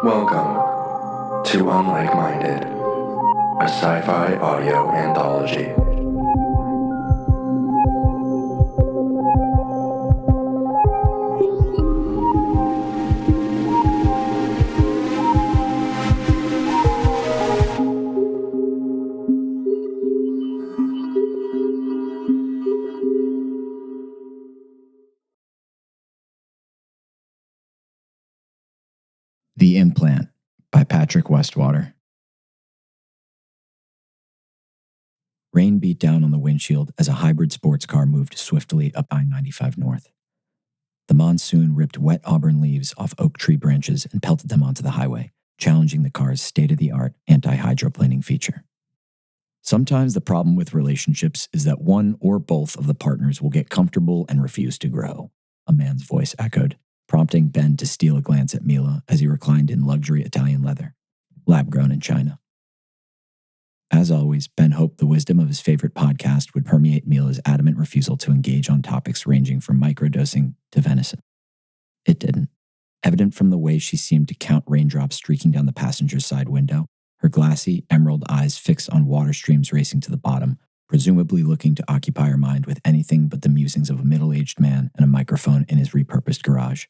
Welcome to Unlike-Minded, a sci-fi audio anthology. The Implant by Patrick Westwater. Rain beat down on the windshield as a hybrid sports car moved swiftly up I-95 North. The monsoon ripped wet auburn leaves off oak tree branches and pelted them onto the highway, challenging the car's state-of-the-art anti-hydroplaning feature. Sometimes the problem with relationships is that one or both of the partners will get comfortable and refuse to grow, a man's voice echoed, prompting Ben to steal a glance at Mila as he reclined in luxury Italian leather, lab-grown in China. As always, Ben hoped the wisdom of his favorite podcast would permeate Mila's adamant refusal to engage on topics ranging from microdosing to venison. It didn't. Evident from the way she seemed to count raindrops streaking down the passenger's side window, her glassy, emerald eyes fixed on water streams racing to the bottom, presumably looking to occupy her mind with anything but the musings of a middle-aged man and a microphone in his repurposed garage.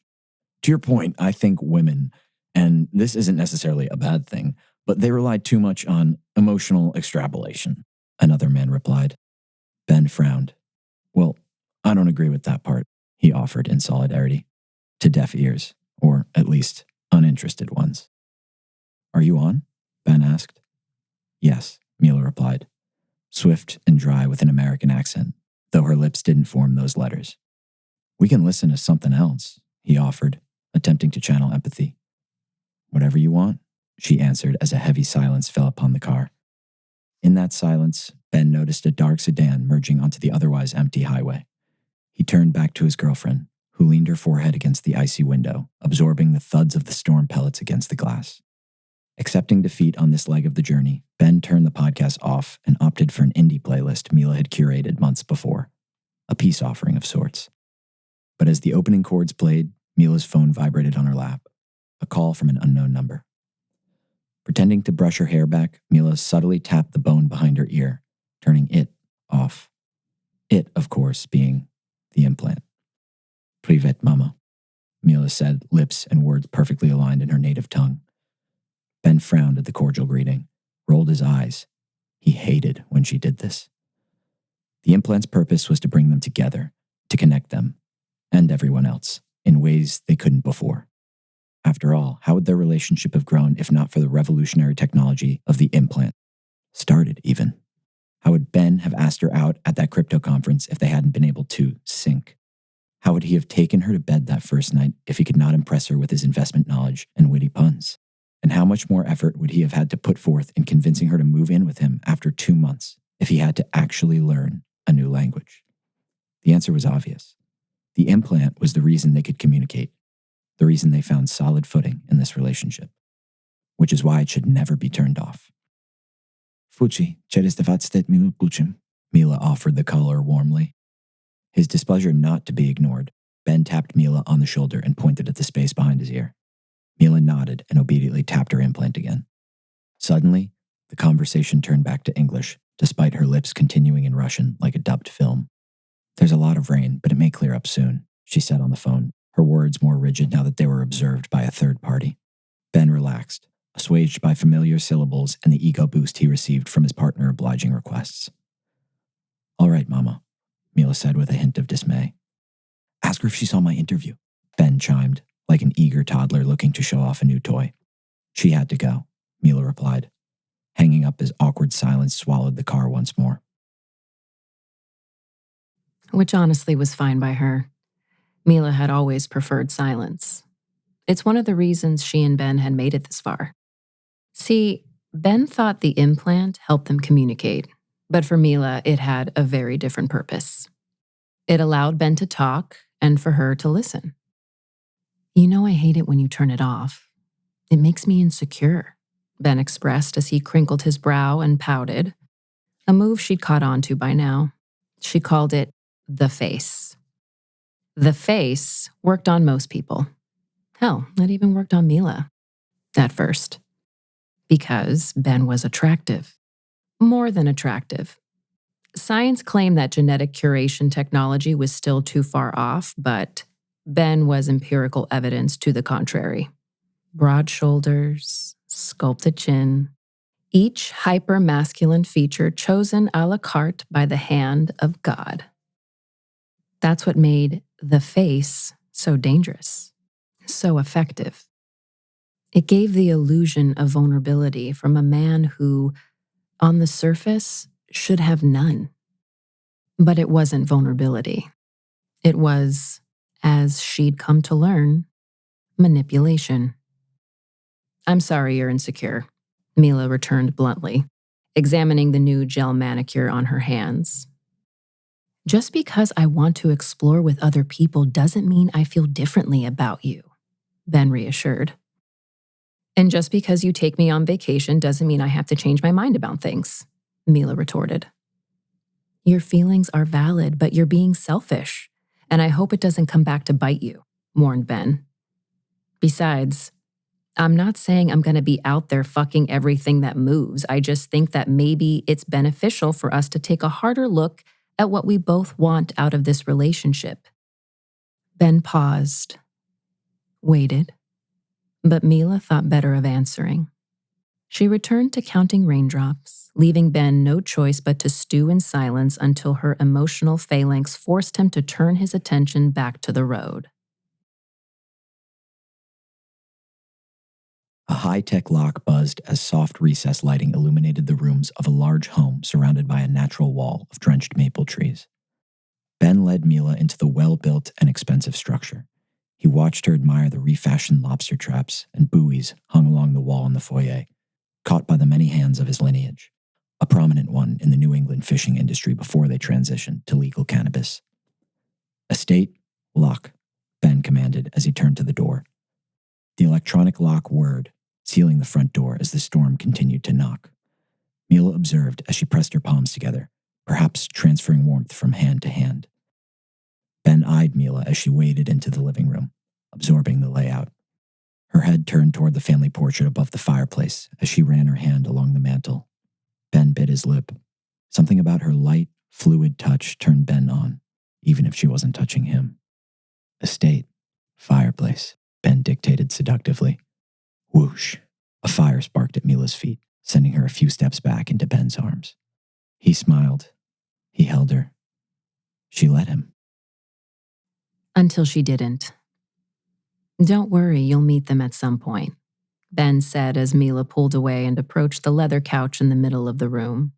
To your point, I think women, and this isn't necessarily a bad thing, but they rely too much on emotional extrapolation, another man replied. Ben frowned. Well, I don't agree with that part, he offered in solidarity. To deaf ears, or at least uninterested ones. Are you on? Ben asked. Yes, Mila replied, swift and dry with an American accent, though her lips didn't form those letters. We can listen to something else, he offered, attempting to channel empathy. Whatever you want, she answered as a heavy silence fell upon the car. In that silence, Ben noticed a dark sedan merging onto the otherwise empty highway. He turned back to his girlfriend, who leaned her forehead against the icy window, absorbing the thuds of the storm pellets against the glass. Accepting defeat on this leg of the journey, Ben turned the podcast off and opted for an indie playlist Mila had curated months before, a peace offering of sorts. But as the opening chords played, Mila's phone vibrated on her lap, a call from an unknown number. Pretending to brush her hair back, Mila subtly tapped the bone behind her ear, turning it off. It, of course, being the implant. Privet, mama, Mila said, lips and words perfectly aligned in her native tongue. Ben frowned at the cordial greeting, rolled his eyes. He hated when she did this. The implant's purpose was to bring them together, to connect them, and everyone else, in ways they couldn't before. After all, how would their relationship have grown if not for the revolutionary technology of the implant? Started, even. How would Ben have asked her out at that crypto conference if they hadn't been able to sync? How would he have taken her to bed that first night if he could not impress her with his investment knowledge and witty puns? And how much more effort would he have had to put forth in convincing her to move in with him after 2 months if he had to actually learn a new language? The answer was obvious. The implant was the reason they could communicate, the reason they found solid footing in this relationship, which is why it should never be turned off. Fuci, через 20 minut puchim, Mila offered the caller warmly. His displeasure not to be ignored, Ben tapped Mila on the shoulder and pointed at the space behind his ear. Mila nodded and obediently tapped her implant again. Suddenly, the conversation turned back to English, despite her lips continuing in Russian like a dubbed film. There's a lot of rain, but it may clear up soon, she said on the phone, her words more rigid now that they were observed by a third party. Ben relaxed, assuaged by familiar syllables and the ego boost he received from his partner obliging requests. All right, Mama, Mila said with a hint of dismay. Ask her if she saw my interview, Ben chimed, like an eager toddler looking to show off a new toy. She had to go, Mila replied, hanging up as awkward silence swallowed the car once more. Which honestly was fine by her. Mila had always preferred silence. It's one of the reasons she and Ben had made it this far. See, Ben thought the implant helped them communicate, but for Mila, it had a very different purpose. It allowed Ben to talk and for her to listen. You know I hate it when you turn it off. It makes me insecure, Ben expressed as he crinkled his brow and pouted, a move she'd caught on to by now. She called it the face. The face worked on most people. Hell, it even worked on Mila. at first. Because Ben was attractive. More than attractive. Science claimed that genetic curation technology was still too far off, but Ben was empirical evidence to the contrary. Broad shoulders, sculpted chin, each hyper-masculine feature chosen a la carte by the hand of God. That's what made the face so dangerous, so effective. It gave the illusion of vulnerability from a man who, on the surface, should have none. But it wasn't vulnerability. It was, as she'd come to learn, manipulation. "I'm sorry you're insecure," Mila returned bluntly, examining the new gel manicure on her hands. "Just because I want to explore with other people doesn't mean I feel differently about you," Ben reassured. "And just because you take me on vacation doesn't mean I have to change my mind about things," Mila retorted. "Your feelings are valid, but you're being selfish, and I hope it doesn't come back to bite you," warned Ben. "Besides, I'm not saying I'm going to be out there fucking everything that moves. I just think that maybe it's beneficial for us to take a harder look at what we both want out of this relationship." Ben paused, waited, but Mila thought better of answering. She returned to counting raindrops, leaving Ben no choice but to stew in silence until her emotional phalanx forced him to turn his attention back to the road. A high-tech lock buzzed as soft recess lighting illuminated the rooms of a large home surrounded by a natural wall of drenched maple trees. Ben led Mila into the well-built and expensive structure. He watched her admire the refashioned lobster traps and buoys hung along the wall in the foyer, caught by the many hands of his lineage, a prominent one in the New England fishing industry before they transitioned to legal cannabis. "Estate, lock," Ben commanded as he turned to the door. The electronic lock whirred, sealing the front door as the storm continued to knock. Mila observed as she pressed her palms together, perhaps transferring warmth from hand to hand. Ben eyed Mila as she waded into the living room, absorbing the layout. Her head turned toward the family portrait above the fireplace as she ran her hand along the mantel. Ben bit his lip. Something about her light, fluid touch turned Ben on, even if she wasn't touching him. "Estate, fireplace," Ben dictated seductively. Whoosh! A fire sparked at Mila's feet, sending her a few steps back into Ben's arms. He smiled. He held her. She let him. Until she didn't. "Don't worry, you'll meet them at some point," Ben said as Mila pulled away and approached the leather couch in the middle of the room.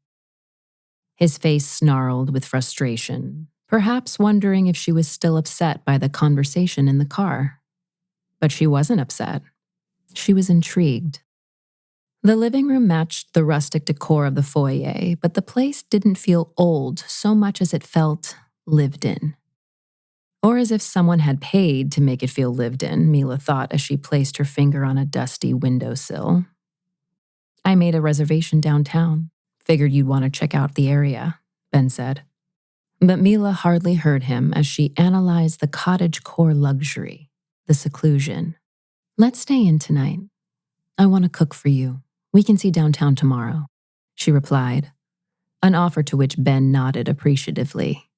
His face snarled with frustration, perhaps wondering if she was still upset by the conversation in the car. But she wasn't upset. She was intrigued. The living room matched the rustic decor of the foyer, but the place didn't feel old so much as it felt lived in. Or as if someone had paid to make it feel lived in, Mila thought as she placed her finger on a dusty windowsill. "I made a reservation downtown. Figured you'd want to check out the area," Ben said. But Mila hardly heard him as she analyzed the cottage-core luxury, the seclusion. "Let's stay in tonight. I want to cook for you. We can see downtown tomorrow," she replied, an offer to which Ben nodded appreciatively.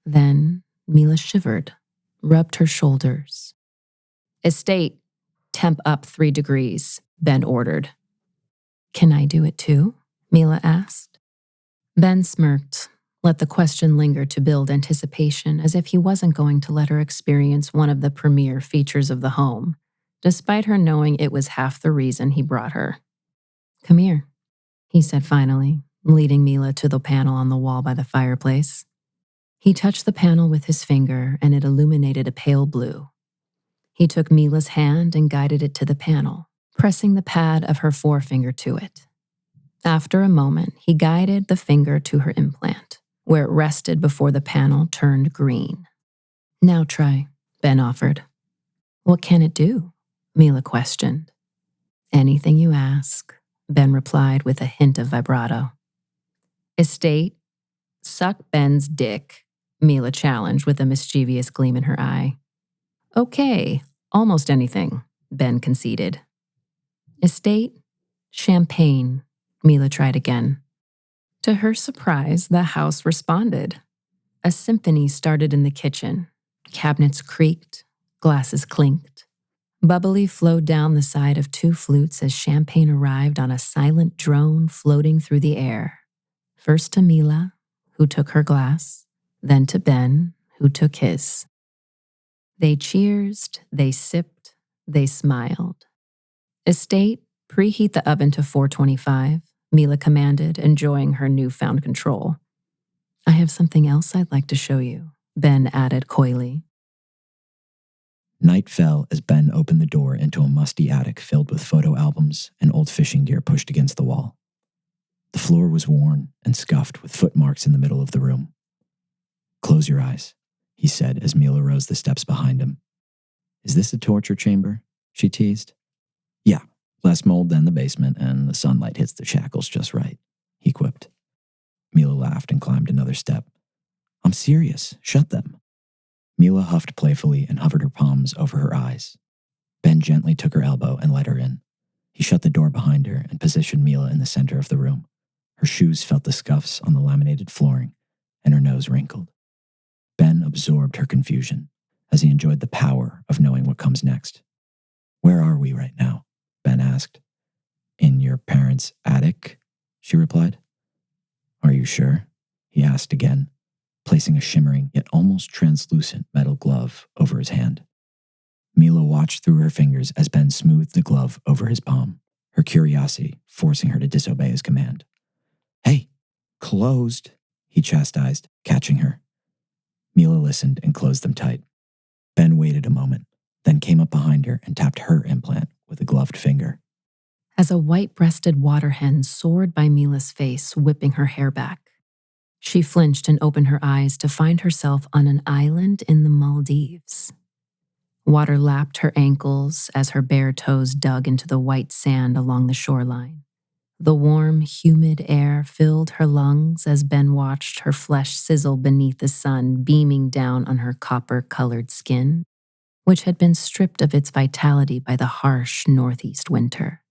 Then Mila shivered, rubbed her shoulders. "Estate, temp up 3 degrees, Ben ordered. "Can I do it too?" Mila asked. Ben smirked, let the question linger to build anticipation as if he wasn't going to let her experience one of the premier features of the home, despite her knowing it was half the reason he brought her. "Come here," he said finally, leading Mila to the panel on the wall by the fireplace. He touched the panel with his finger and it illuminated a pale blue. He took Mila's hand and guided it to the panel, pressing the pad of her forefinger to it. After a moment, he guided the finger to her implant, where it rested before the panel turned green. "Now try," Ben offered. "What can it do?" Mila questioned. "Anything you ask," Ben replied with a hint of vibrato. "Estate, suck Ben's dick," Mila challenged with a mischievous gleam in her eye. "Okay, almost anything," Ben conceded. Estate, champagne, Mila tried again. To her surprise, the house responded. A symphony started in the kitchen. Cabinets creaked, glasses clinked. Bubbly flowed down the side of 2 flutes as champagne arrived on a silent drone floating through the air. First to Mila, who took her glass, then to Ben, who took his. They cheersed, they sipped, they smiled. Estate, preheat the oven to 425, Mila commanded, enjoying her newfound control. I have something else I'd like to show you, Ben added coyly. Night fell as Ben opened the door into a musty attic filled with photo albums and old fishing gear pushed against the wall. The floor was worn and scuffed with footmarks in the middle of the room. Close your eyes, he said as Mila rose the steps behind him. Is this a torture chamber? She teased. Yeah, less mold than the basement and the sunlight hits the shackles just right, he quipped. Mila laughed and climbed another step. I'm serious, shut them. Mila huffed playfully and hovered her palms over her eyes. Ben gently took her elbow and let her in. He shut the door behind her and positioned Mila in the center of the room. Her shoes felt the scuffs on the laminated flooring, and her nose wrinkled. Ben absorbed her confusion as he enjoyed the power of knowing what comes next. Where are we right now? Ben asked. In your parents' attic, she replied. Are you sure? He asked again, placing a shimmering yet almost translucent metal glove over his hand. Mila watched through her fingers as Ben smoothed the glove over his palm, her curiosity forcing her to disobey his command. Hey, closed, he chastised, catching her. Mila listened and closed them tight. Ben waited a moment, then came up behind her and tapped her implant with a gloved finger. As a white-breasted water hen soared by Mila's face, whipping her hair back. She flinched and opened her eyes to find herself on an island in the Maldives. Water lapped her ankles as her bare toes dug into the white sand along the shoreline. The warm, humid air filled her lungs as Ben watched her flesh sizzle beneath the sun beaming down on her copper-colored skin, which had been stripped of its vitality by the harsh northeast winter.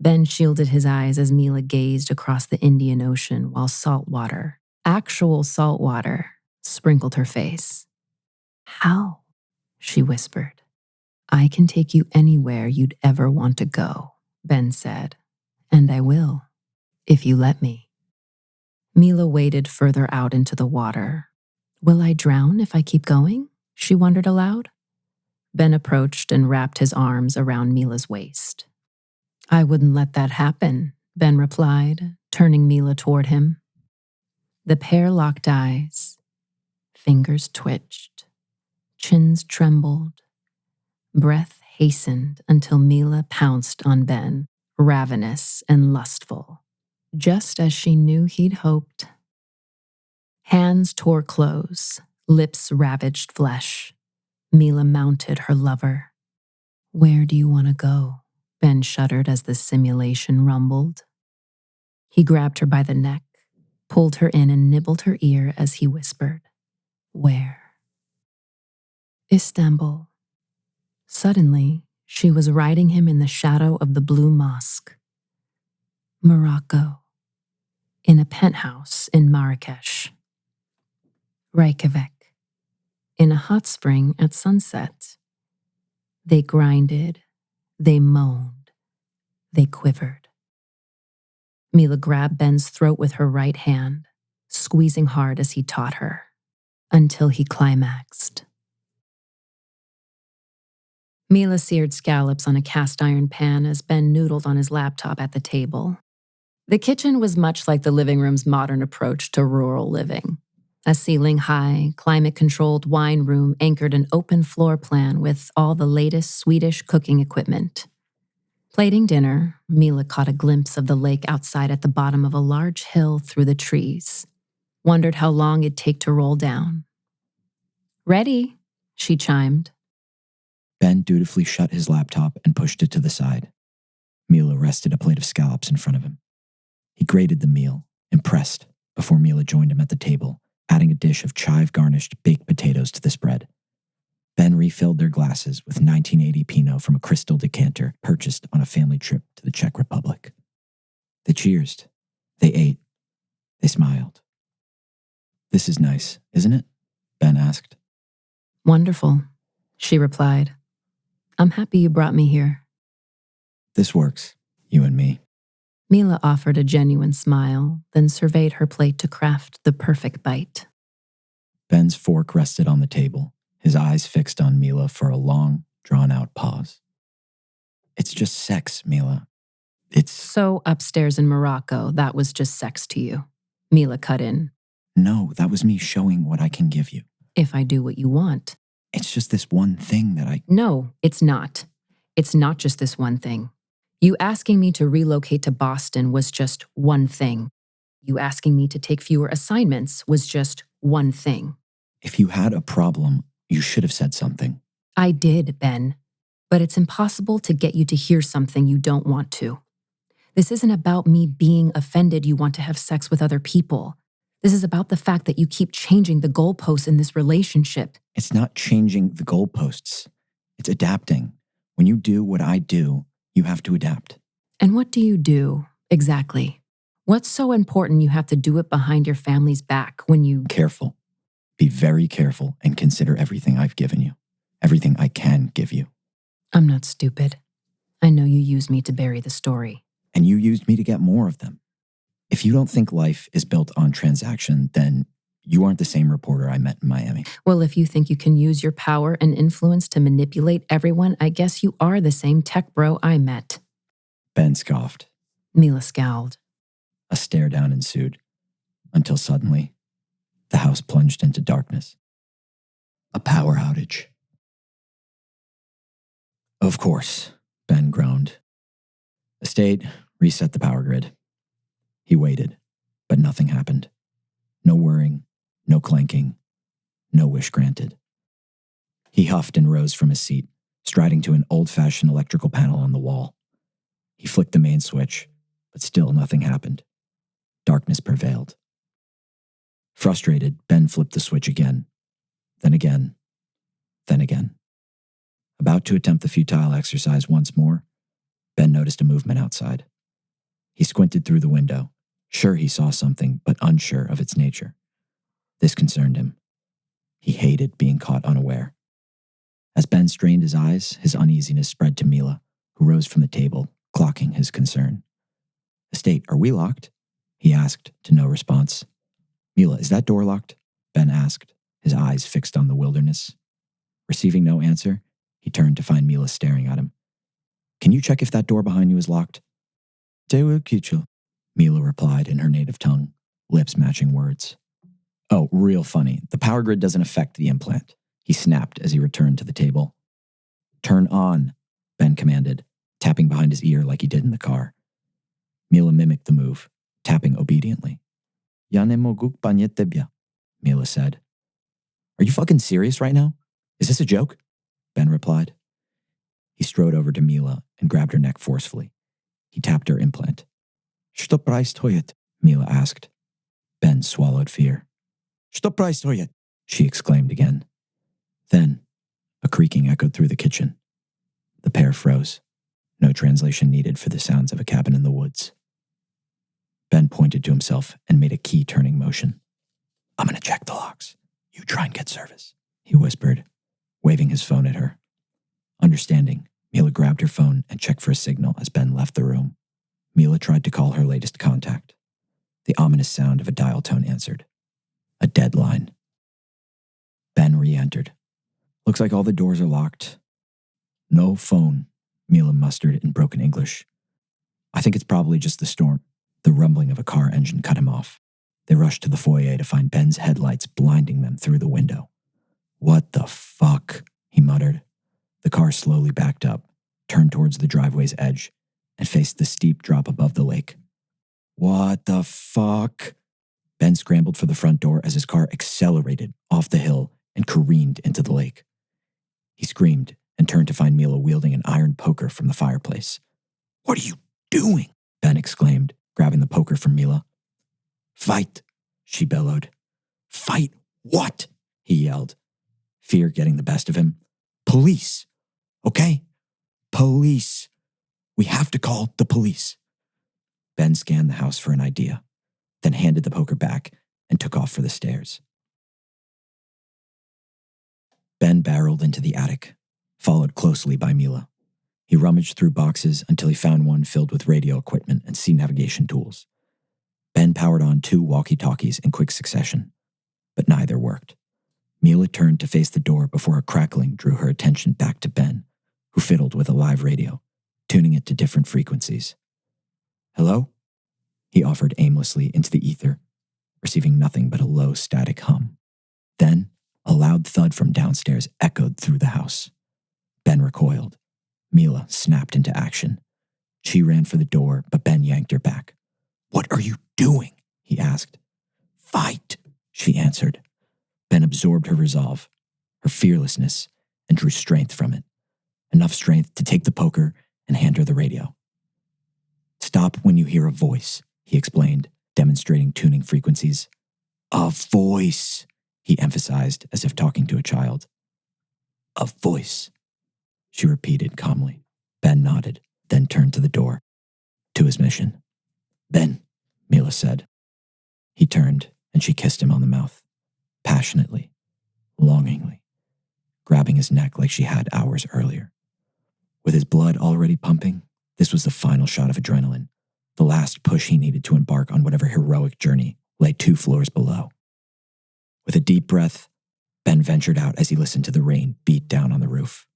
Ben shielded his eyes as Mila gazed across the Indian Ocean while salt water, actual salt water, sprinkled her face. How? She whispered. I can take you anywhere you'd ever want to go, Ben said. And I will, if you let me. Mila waded further out into the water. Will I drown if I keep going? She wondered aloud. Ben approached and wrapped his arms around Mila's waist. I wouldn't let that happen, Ben replied, turning Mila toward him. The pair locked eyes. Fingers twitched. Chins trembled. Breath hastened until Mila pounced on Ben, ravenous and lustful, just as she knew he'd hoped. Hands tore clothes, lips ravaged flesh. Mila mounted her lover. Where do you want to go? Ben shuddered as the simulation rumbled. He grabbed her by the neck, pulled her in and nibbled her ear as he whispered, Where? Istanbul. Suddenly, she was riding him in the shadow of the Blue Mosque. Morocco. In a penthouse in Marrakesh. Reykjavik. In a hot spring at sunset. They grinded, they moaned, they quivered. Mila grabbed Ben's throat with her right hand, squeezing hard as he taught her, until he climaxed. Mila seared scallops on a cast iron pan as Ben noodled on his laptop at the table. The kitchen was much like the living room's modern approach to rural living. A ceiling-high, climate-controlled wine room anchored an open floor plan with all the latest Swedish cooking equipment. Plating dinner, Mila caught a glimpse of the lake outside at the bottom of a large hill through the trees. Wondered how long it'd take to roll down. Ready, she chimed. Ben dutifully shut his laptop and pushed it to the side. Mila rested a plate of scallops in front of him. He grated the meal, impressed, before Mila joined him at the table, adding a dish of chive-garnished baked potatoes to the spread. Ben refilled their glasses with 1980 Pinot from a crystal decanter purchased on a family trip to the Czech Republic. They cheersed. They ate. They smiled. "This is nice, isn't it?" Ben asked. "Wonderful," she replied. "I'm happy you brought me here." "This works, you and me." Mila offered a genuine smile, then surveyed her plate to craft the perfect bite. Ben's fork rested on the table, his eyes fixed on Mila for a long, drawn-out pause. "It's just sex, Mila. It's..." "So upstairs in Morocco, that was just sex to you," Mila cut in. "No, that was me showing what I can give you. "If I do what you want." It's just this one thing that I..." "No, it's not. It's not just this one thing. You asking me to relocate to Boston was just one thing. You asking me to take fewer assignments was just one thing." "If you had a problem, you should have said something." "I did, Ben. But it's impossible to get you to hear something you don't want to. This isn't about me being offended you want to have sex with other people. This is about the fact that you keep changing the goalposts in this relationship." "It's not changing the goalposts. It's adapting. When you do what I do, you have to adapt." "And what do you do, exactly? What's so important you have to do it behind your family's back when you..." "Careful. Be very careful and consider everything I've given you. Everything I can give you." "I'm not stupid. I know you used me to bury the story." "And you used me to get more of them. If you don't think life is built on transaction, then you aren't the same reporter I met in Miami." "Well, if you think you can use your power and influence to manipulate everyone, I guess you are the same tech bro I met." Ben scoffed. Mila scowled. A stare down ensued, until suddenly, the house plunged into darkness. A power outage. "Of course," Ben groaned. Estate reset the power grid. He waited, but nothing happened. No whirring, no clanking, no wish granted. He huffed and rose from his seat, striding to an old-fashioned electrical panel on the wall. He flicked the main switch, but still nothing happened. Darkness prevailed. Frustrated, Ben flipped the switch again, then again, then again. About to attempt the futile exercise once more, Ben noticed a movement outside. He squinted through the window, sure he saw something, but unsure of its nature. This concerned him. He hated being caught unaware. As Ben strained his eyes, his uneasiness spread to Mila, who rose from the table, clocking his concern. "Estate, are we locked?" he asked, to no response. "Mila, is that door locked?" Ben asked, his eyes fixed on the wilderness. Receiving no answer, he turned to find Mila staring at him. "Can you check if that door behind you is locked?" "Te will kichel," Mila replied in her native tongue, lips matching words. "Oh, real funny. The power grid doesn't affect the implant," he snapped as he returned to the table. "Turn on," Ben commanded, tapping behind his ear like he did in the car. Mila mimicked the move, tapping obediently. "Ja ne mogu panie tebia," Mila said. "Are you fucking serious right now? Is this a joke?" Ben replied. He strode over to Mila and grabbed her neck forcefully. He tapped her implant. "Что происходит?" Mila asked. Ben swallowed fear. "Что происходит?" she exclaimed again. Then, a creaking echoed through the kitchen. The pair froze. No translation needed for the sounds of a cabin in the woods. Ben pointed to himself and made a key-turning motion. "I'm going to check the locks. You try and get service," he whispered, waving his phone at her. Understanding, Mila grabbed her phone and checked for a signal as Ben left the room. Mila tried to call her latest contact. The ominous sound of a dial tone answered. A dead line. Ben re-entered. "Looks like all the doors are locked." "No phone," Mila mustered in broken English. "I think it's probably just the storm." The rumbling of a car engine cut him off. They rushed to the foyer to find Ben's headlights blinding them through the window. "What the fuck?" he muttered. The car slowly backed up, turned towards the driveway's edge, and faced the steep drop above the lake. "What the fuck?" Ben scrambled for the front door as his car accelerated off the hill and careened into the lake. He screamed and turned to find Mila wielding an iron poker from the fireplace. "What are you doing?" Ben exclaimed, grabbing the poker from Mila. "Fight," she bellowed. "Fight what?" he yelled. fear getting the best of him. Police, okay? Police. We have to call the police. Ben scanned the house for an idea, then handed the poker back and took off for the stairs. Ben barreled into the attic, followed closely by Mila. He rummaged through boxes until he found one filled with radio equipment and sea navigation tools. Ben powered on 2 walkie-talkies in quick succession, but neither worked. Mila turned to face the door before a crackling drew her attention back to Ben, who fiddled with a live radio, tuning it to different frequencies. Hello? He offered aimlessly into the ether, receiving nothing but a low static hum. Then, a loud thud from downstairs echoed through the house. Ben recoiled. Mila snapped into action. She ran for the door, but Ben yanked her back. What are you doing? He asked. Fight, she answered. Ben absorbed her resolve, her fearlessness, and drew strength from it. Enough strength to take the poker and hand her the radio. Stop when you hear a voice, he explained, demonstrating tuning frequencies. A voice, he emphasized as if talking to a child. A voice, she repeated calmly. Ben nodded, then turned to the door, to his mission. Ben, Mila said. He turned, and she kissed him on the mouth, passionately, longingly, grabbing his neck like she had hours earlier. With his blood already pumping, this was the final shot of adrenaline, the last push he needed to embark on whatever heroic journey lay 2 floors below. With a deep breath, Ben ventured out as he listened to the rain beat down on the roof.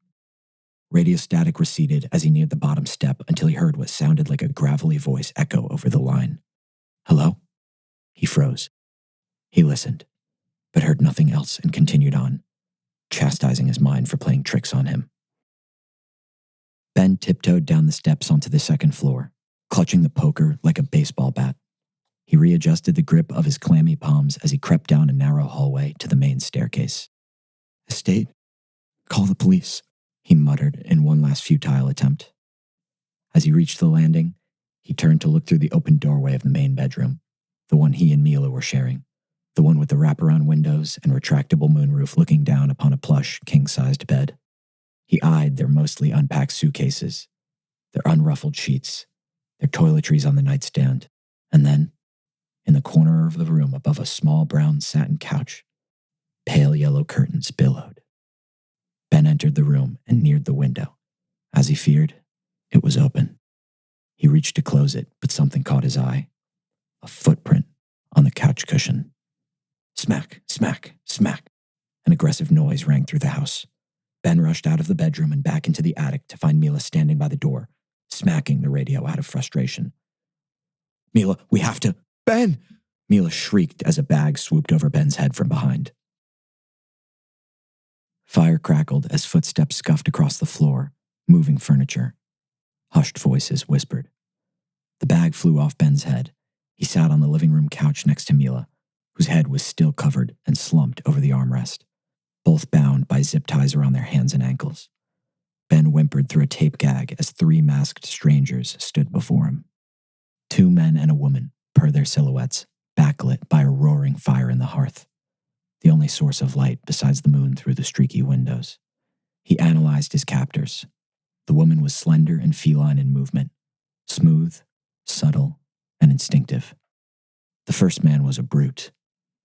Radio static receded as he neared the bottom step until he heard what sounded like a gravelly voice echo over the line. Hello? He froze. He listened, but heard nothing else and continued on, chastising his mind for playing tricks on him. Ben tiptoed down the steps onto the 2nd floor, clutching the poker like a baseball bat. He readjusted the grip of his clammy palms as he crept down a narrow hallway to the main staircase. Estate? Call the police, he muttered in one last futile attempt. As he reached the landing, he turned to look through the open doorway of the main bedroom, the one he and Mila were sharing, the one with the wraparound windows and retractable moonroof looking down upon a plush, king-sized bed. He eyed their mostly unpacked suitcases, their unruffled sheets, their toiletries on the nightstand, and then, in the corner of the room above a small brown satin couch, pale yellow curtains billowed. Ben entered the room and neared the window. As he feared, it was open. He reached to close it, but something caught his eye. A footprint on the couch cushion. Smack, smack, smack. An aggressive noise rang through the house. Ben rushed out of the bedroom and back into the attic to find Mila standing by the door, smacking the radio out of frustration. Mila, we have to... Ben! Mila shrieked as a bag swooped over Ben's head from behind. Fire crackled as footsteps scuffed across the floor, moving furniture. Hushed voices whispered. The bag flew off Ben's head. He sat on the living room couch next to Mila, whose head was still covered and slumped over the armrest, both bound by zip ties around their hands and ankles. Ben whimpered through a tape gag as 3 masked strangers stood before him. 2 men and a woman, per their silhouettes, backlit by a roaring fire in the hearth, the only source of light besides the moon through the streaky windows. He analyzed his captors. The woman was slender and feline in movement, smooth, subtle, and instinctive. The first man was a brute,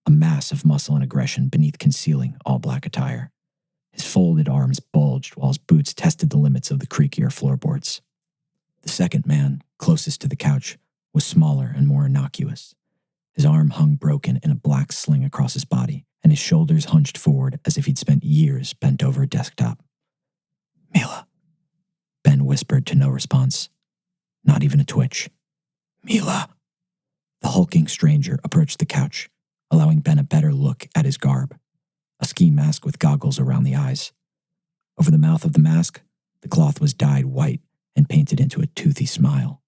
a mass of muscle and aggression beneath concealing all-black attire. His folded arms bulged while his boots tested the limits of the creakier floorboards. The second man, closest to the couch, was smaller and more innocuous. His arm hung broken in a black sling across his body, and his shoulders hunched forward as if he'd spent years bent over a desktop. Mila, Ben whispered to no response. Not even a twitch. Mila! The hulking stranger approached the couch, allowing Ben a better look at his garb, a ski mask with goggles around the eyes. Over the mouth of the mask, the cloth was dyed white and painted into a toothy smile.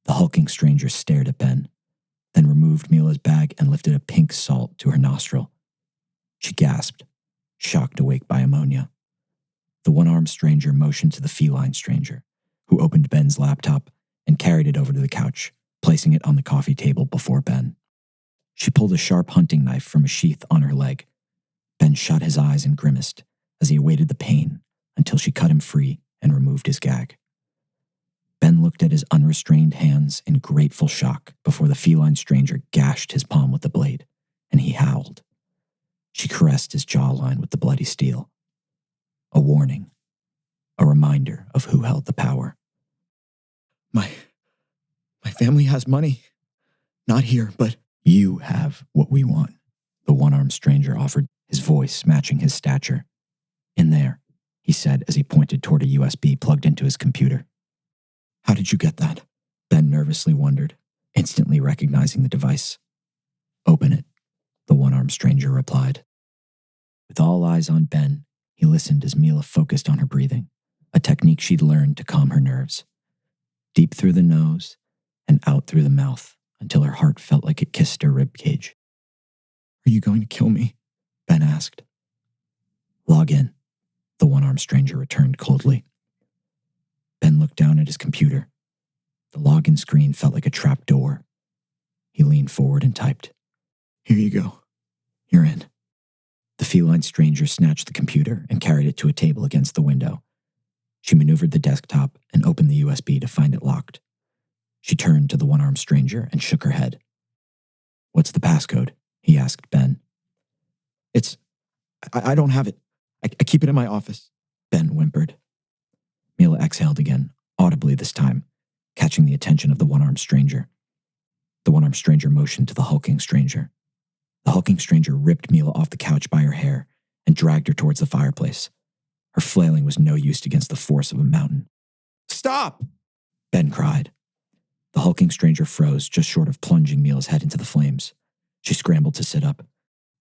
The hulking stranger stared at Ben, then removed Mila's bag and lifted a pink salt to her nostril. She gasped, shocked awake by ammonia. The one-armed stranger motioned to the feline stranger, who opened Ben's laptop and carried it over to the couch, placing it on the coffee table before Ben. She pulled a sharp hunting knife from a sheath on her leg. Ben shut his eyes and grimaced as he awaited the pain until she cut him free and removed his gag. Ben looked at his unrestrained hands in grateful shock before the feline stranger gashed his palm with the blade, and he howled. She caressed his jawline with the bloody steel. A warning, a reminder of who held the power. My family has money. Not here, but you have what we want, the one-armed stranger offered, his voice matching his stature. In there, he said as he pointed toward a USB plugged into his computer. How did you get that? Ben nervously wondered, instantly recognizing the device. Open it, the one-armed stranger replied. With all eyes on Ben, he listened as Mila focused on her breathing, a technique she'd learned to calm her nerves. Deep through the nose and out through the mouth until her heart felt like it kissed her rib cage. Are you going to kill me? Ben asked. Log in, the one-armed stranger returned coldly. Ben looked down at his computer. The login screen felt like a trap door. He leaned forward and typed, Here you go. You're in. The feline stranger snatched the computer and carried it to a table against the window. She maneuvered the desktop and opened the USB to find it locked. She turned to the one-armed stranger and shook her head. What's the passcode? He asked Ben. I don't have it. I keep it in my office, Ben whimpered. Mila exhaled again, audibly this time, catching the attention of the one-armed stranger. The one-armed stranger motioned to the hulking stranger. The hulking stranger ripped Mila off the couch by her hair and dragged her towards the fireplace. Her flailing was no use against the force of a mountain. Stop! Ben cried. The hulking stranger froze just short of plunging Mila's head into the flames. She scrambled to sit up,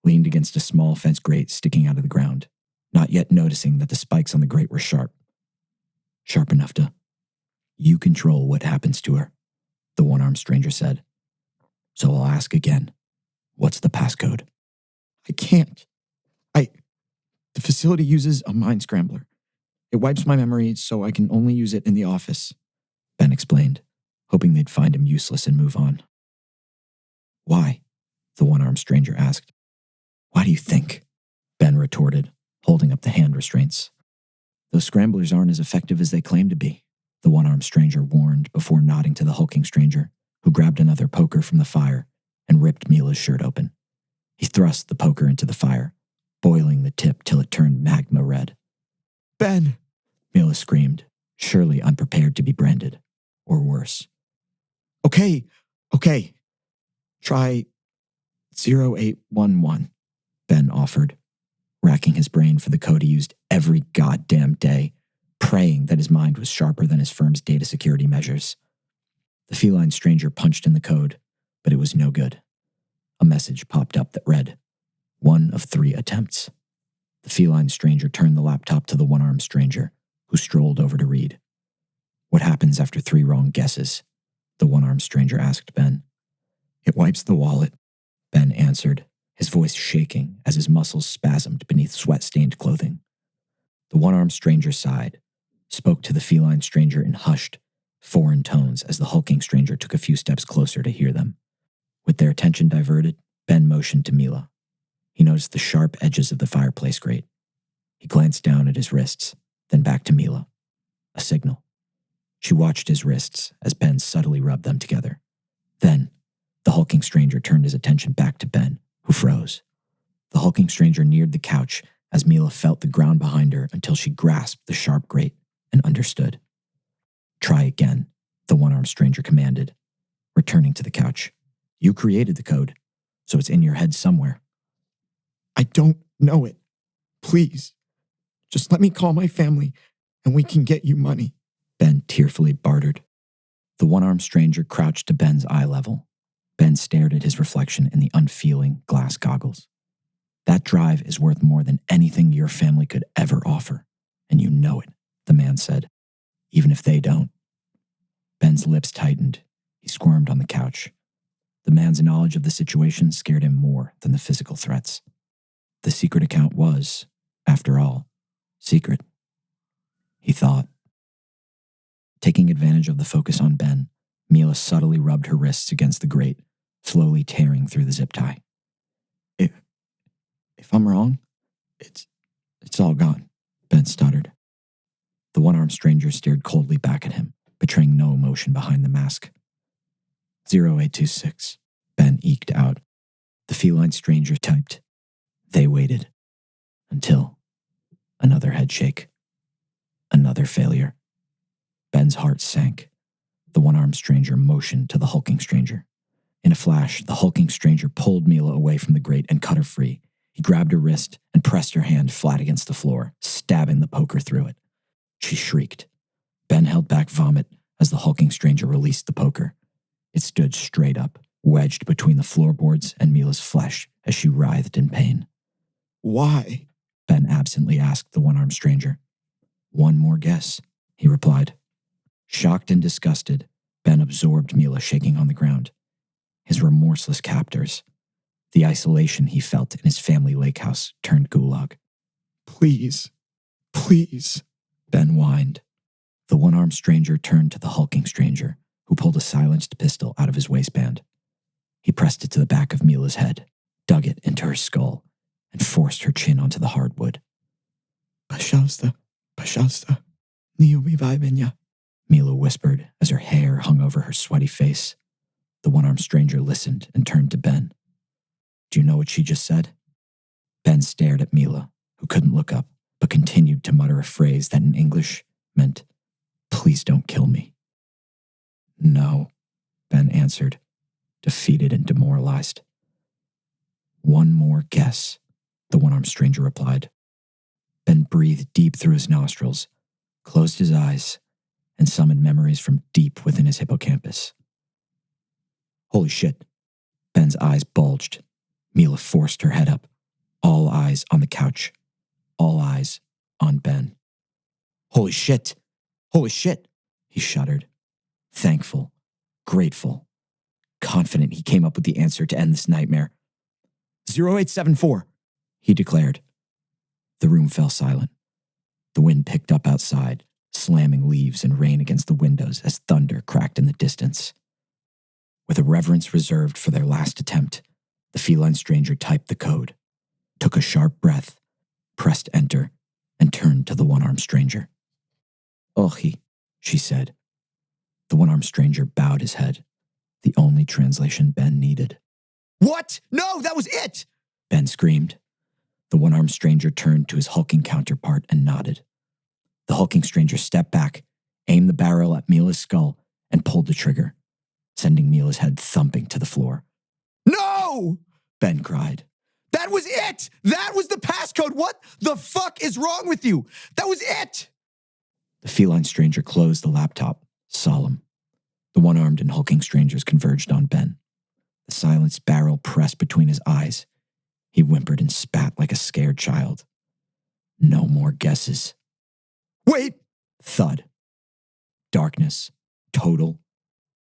leaned against a small fence grate sticking out of the ground, not yet noticing that the spikes on the grate were sharp. Sharp enough to... You control what happens to her, the one-armed stranger said. So I'll ask again. What's the passcode? I can't. The facility uses a mind scrambler. It wipes my memory so I can only use it in the office, Ben explained, hoping they'd find him useless and move on. Why? The one-armed stranger asked. Why do you think? Ben retorted, holding up the hand restraints. Those scramblers aren't as effective as they claim to be, the one-armed stranger warned before nodding to the hulking stranger, who grabbed another poker from the fire and ripped Mila's shirt open. He thrust the poker into the fire, boiling the tip till it turned magma red. Ben! Mila screamed, surely unprepared to be branded, or worse. Okay. Try 0811, Ben offered, racking his brain for the code he used every goddamn day, praying that his mind was sharper than his firm's data security measures. The feline stranger punched in the code, but it was no good. A message popped up that read, 1 of 3 attempts. The feline stranger turned the laptop to the one-armed stranger, who strolled over to read. What happens after 3 wrong guesses? The one-armed stranger asked Ben. It wipes the wallet, Ben answered, his voice shaking as his muscles spasmed beneath sweat-stained clothing. The one-armed stranger sighed, spoke to the feline stranger in hushed, foreign tones as the hulking stranger took a few steps closer to hear them. With their attention diverted, Ben motioned to Mila. He noticed the sharp edges of the fireplace grate. He glanced down at his wrists, then back to Mila. A signal. She watched his wrists as Ben subtly rubbed them together. Then, the hulking stranger turned his attention back to Ben, who froze. The hulking stranger neared the couch as Mila felt the ground behind her until she grasped the sharp grate and understood. Try again, the one-armed stranger commanded, returning to the couch. You created the code, so it's in your head somewhere. I don't know it. Please, just let me call my family and we can get you money, Ben tearfully bartered. The one-armed stranger crouched to Ben's eye level. Ben stared at his reflection in the unfeeling glass goggles. That drive is worth more than anything your family could ever offer, and you know it, the man said, even if they don't. Ben's lips tightened. He squirmed on the couch. The man's knowledge of the situation scared him more than the physical threats. The secret account was, after all, secret. He thought. Taking advantage of the focus on Ben, Mila subtly rubbed her wrists against the grate, slowly tearing through the zip tie. If I'm wrong, It's all gone, Ben stuttered. The one-armed stranger stared coldly back at him, betraying no emotion behind the mask. 0826, Ben eked out. The feline stranger typed. They waited. Until another headshake. Another failure. Ben's heart sank. The one-armed stranger motioned to the hulking stranger. In a flash, the hulking stranger pulled Mila away from the grate and cut her free. He grabbed her wrist and pressed her hand flat against the floor, stabbing the poker through it. She shrieked. Ben held back vomit as the hulking stranger released the poker. It stood straight up, wedged between the floorboards and Mila's flesh as she writhed in pain. Why? Ben absently asked the one-armed stranger. One more guess, he replied. Shocked and disgusted, Ben absorbed Mila shaking on the ground. His remorseless captors. The isolation he felt in his family lake house turned gulag. Please, please, Ben whined. The one-armed stranger turned to the hulking stranger, who pulled a silenced pistol out of his waistband. He pressed it to the back of Mila's head, dug it into her skull, and forced her chin onto the hardwood. Pashasta, nie ubivaj меня, Mila whispered as her hair hung over her sweaty face. The one-armed stranger listened and turned to Ben. Do you know what she just said? Ben stared at Mila, who couldn't look up, but continued to mutter a phrase that in English meant, please don't kill me. No, Ben answered, defeated and demoralized. One more guess, the one-armed stranger replied. Ben breathed deep through his nostrils, closed his eyes, and summoned memories from deep within his hippocampus. Holy shit. Ben's eyes bulged. Mila forced her head up. All eyes on the couch. All eyes on Ben. Holy shit. Holy shit, he shuddered. Thankful, grateful, confident he came up with the answer to end this nightmare. 0874, he declared. The room fell silent. The wind picked up outside, slamming leaves and rain against the windows as thunder cracked in the distance. With a reverence reserved for their last attempt, the feline stranger typed the code, took a sharp breath, pressed enter, and turned to the one-armed stranger. Ohi, she said. The one-armed stranger bowed his head, the only translation Ben needed. What? No, that was it! Ben screamed. The one-armed stranger turned to his hulking counterpart and nodded. The hulking stranger stepped back, aimed the barrel at Mila's skull, and pulled the trigger, sending Mila's head thumping to the floor. No! Ben cried. That was it! That was the passcode! What the fuck is wrong with you? That was it! The feline stranger closed the laptop, solemn. The one-armed and hulking strangers converged on Ben. The silenced barrel pressed between his eyes. He whimpered and spat like a scared child. No more guesses. Wait! Thud. Darkness. Total,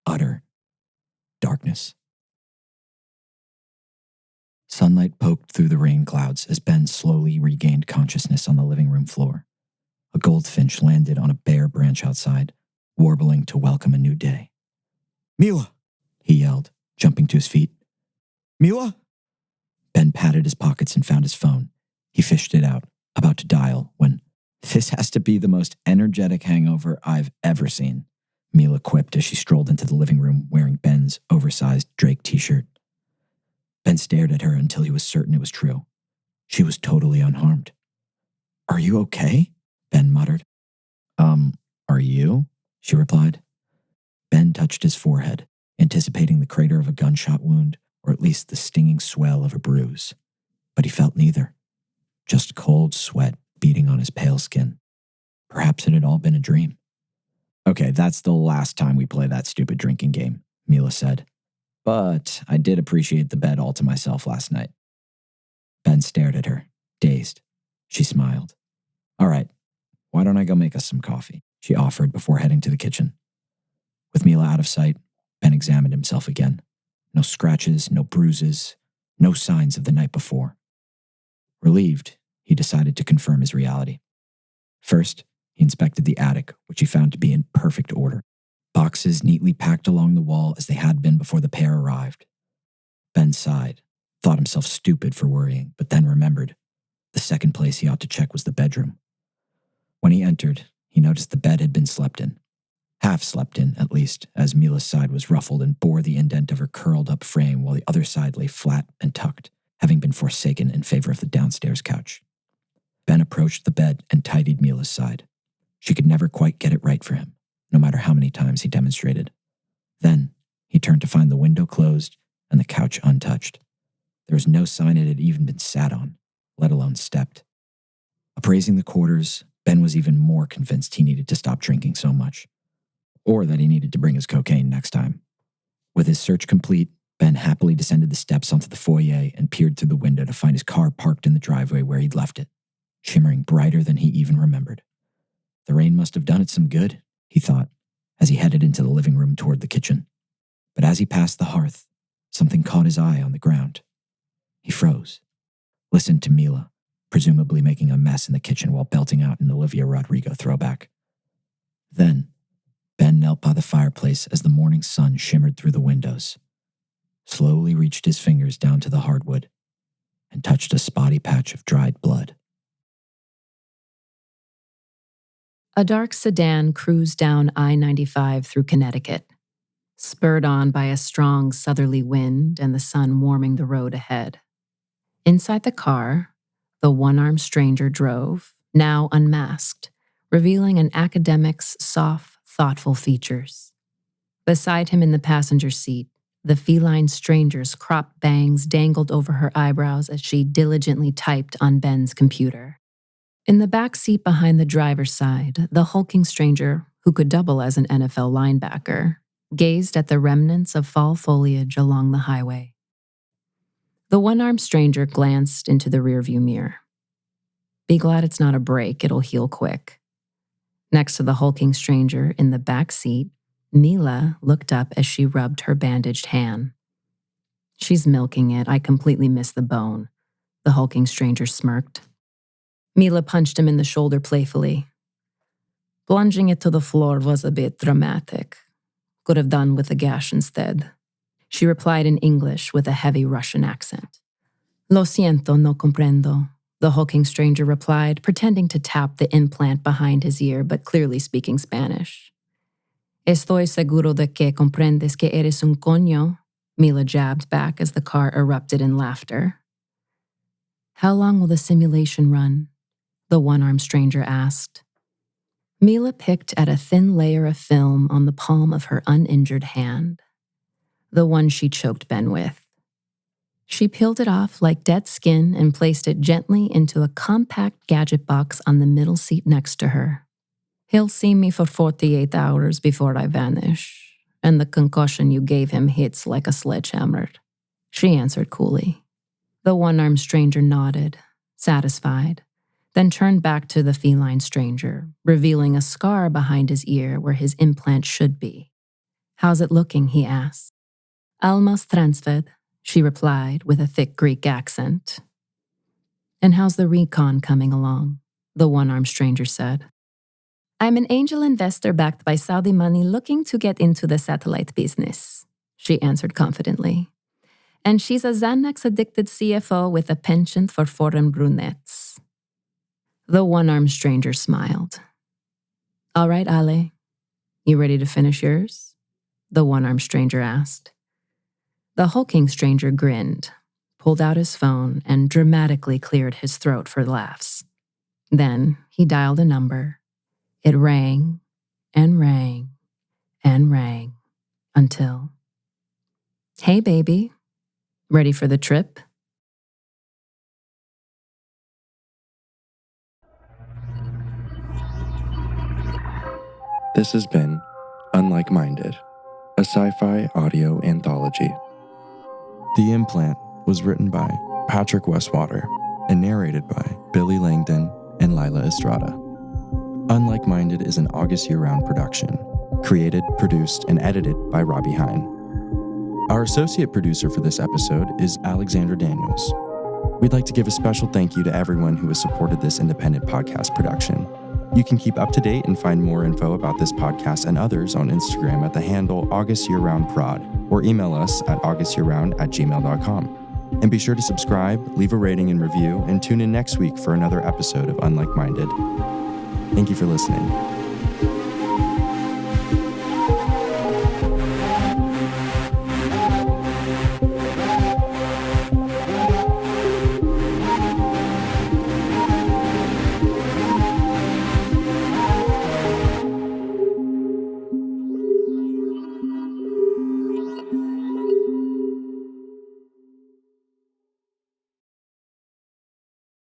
utter darkness. Sunlight poked through the rain clouds as Ben slowly regained consciousness on the living room floor. A goldfinch landed on a bare branch outside, warbling to welcome a new day. Mila, he yelled, jumping to his feet. Mila? Ben patted his pockets and found his phone. He fished it out, about to dial, when, this has to be the most energetic hangover I've ever seen, Mila quipped as she strolled into the living room wearing Ben's oversized Drake t-shirt. Ben stared at her until he was certain it was true. She was totally unharmed. Are you okay? Ben muttered. Are you? She replied. Ben touched his forehead, anticipating the crater of a gunshot wound, or at least the stinging swell of a bruise. But he felt neither. Just cold sweat beating on his pale skin. Perhaps it had all been a dream. Okay, that's the last time we play that stupid drinking game, Mila said. But I did appreciate the bed all to myself last night. Ben stared at her, dazed. She smiled. All right, why don't I go make us some coffee? She offered before heading to the kitchen. With Mila out of sight, Ben examined himself again. No scratches, no bruises, no signs of the night before. Relieved, he decided to confirm his reality. First, he inspected the attic, which he found to be in perfect order. Boxes neatly packed along the wall as they had been before the pair arrived. Ben sighed, thought himself stupid for worrying, but then remembered. The The second place he ought to check was the bedroom. When he entered, he noticed the bed had been slept in. Half slept in, at least, as Mila's side was ruffled and bore the indent of her curled-up frame while the other side lay flat and tucked, having been forsaken in favor of the downstairs couch. Ben approached the bed and tidied Mila's side. She could never quite get it right for him, no matter how many times he demonstrated. Then, he turned to find the window closed and the couch untouched. There was no sign it had even been sat on, let alone stepped. Appraising the quarters, Ben was even more convinced he needed to stop drinking so much, or that he needed to bring his cocaine next time. With his search complete, Ben happily descended the steps onto the foyer and peered through the window to find his car parked in the driveway where he'd left it, shimmering brighter than he even remembered. The rain must have done it some good, he thought, as he headed into the living room toward the kitchen. But as he passed the hearth, something caught his eye on the ground. He froze, listened to Mila, presumably making a mess in the kitchen while belting out an Olivia Rodrigo throwback. Then, Ben knelt by the fireplace as the morning sun shimmered through the windows, slowly reached his fingers down to the hardwood, and touched a spotty patch of dried blood. A dark sedan cruised down I-95 through Connecticut, spurred on by a strong southerly wind and the sun warming the road ahead. Inside the car, the one-armed stranger drove, now unmasked, revealing an academic's soft, thoughtful features. Beside him in the passenger seat, the feline stranger's cropped bangs dangled over her eyebrows as she diligently typed on Ben's computer. In the back seat behind the driver's side, the hulking stranger, who could double as an NFL linebacker, gazed at the remnants of fall foliage along the highway. The one-armed stranger glanced into the rearview mirror. Be glad it's not a break, it'll heal quick. Next to the hulking stranger in the back seat, Mila looked up as she rubbed her bandaged hand. She's milking it, I completely missed the bone, the hulking stranger smirked. Mila punched him in the shoulder playfully. Plunging it to the floor was a bit dramatic. Could have done with a gash instead. She replied in English with a heavy Russian accent. Lo siento, no comprendo, the hulking stranger replied, pretending to tap the implant behind his ear, but clearly speaking Spanish. Estoy seguro de que comprendes que eres un coño, Mila jabbed back as the car erupted in laughter. How long will the simulation run? The one-armed stranger asked. Mila picked at a thin layer of film on the palm of her uninjured hand, the one she choked Ben with. She peeled it off like dead skin and placed it gently into a compact gadget box on the middle seat next to her. He'll see me for 48 hours before I vanish, and the concussion you gave him hits like a sledgehammer, she answered coolly. The one-armed stranger nodded, satisfied, then turned back to the feline stranger, revealing a scar behind his ear where his implant should be. How's it looking, he asked. Almost transferred, she replied with a thick Greek accent. And how's the recon coming along? The one-armed stranger said. I'm an angel investor backed by Saudi money looking to get into the satellite business, she answered confidently. And she's a Xanax-addicted CFO with a penchant for foreign brunettes. The one-armed stranger smiled. All right, Ale, you ready to finish yours? The one-armed stranger asked. The hulking stranger grinned, pulled out his phone, and dramatically cleared his throat for laughs. Then he dialed a number. It rang and rang and rang until... Hey, baby. Ready for the trip? This has been Unlike Minded, a sci-fi audio anthology. The Implant was written by Patrick Westwater and narrated by Billy Langdon and Lilah Estrada. Unlike Minded is an August year-round production, created, produced, and edited by Robbie Hyne. Our associate producer for this episode is Alexandra Daniels. We'd like to give a special thank you to everyone who has supported this independent podcast production. You can keep up to date and find more info about this podcast and others on Instagram at the handle AugustYearRoundProd or email us at augustyearround@gmail.com. And be sure to subscribe, leave a rating and review, and tune in next week for another episode of Unlike Minded. Thank you for listening.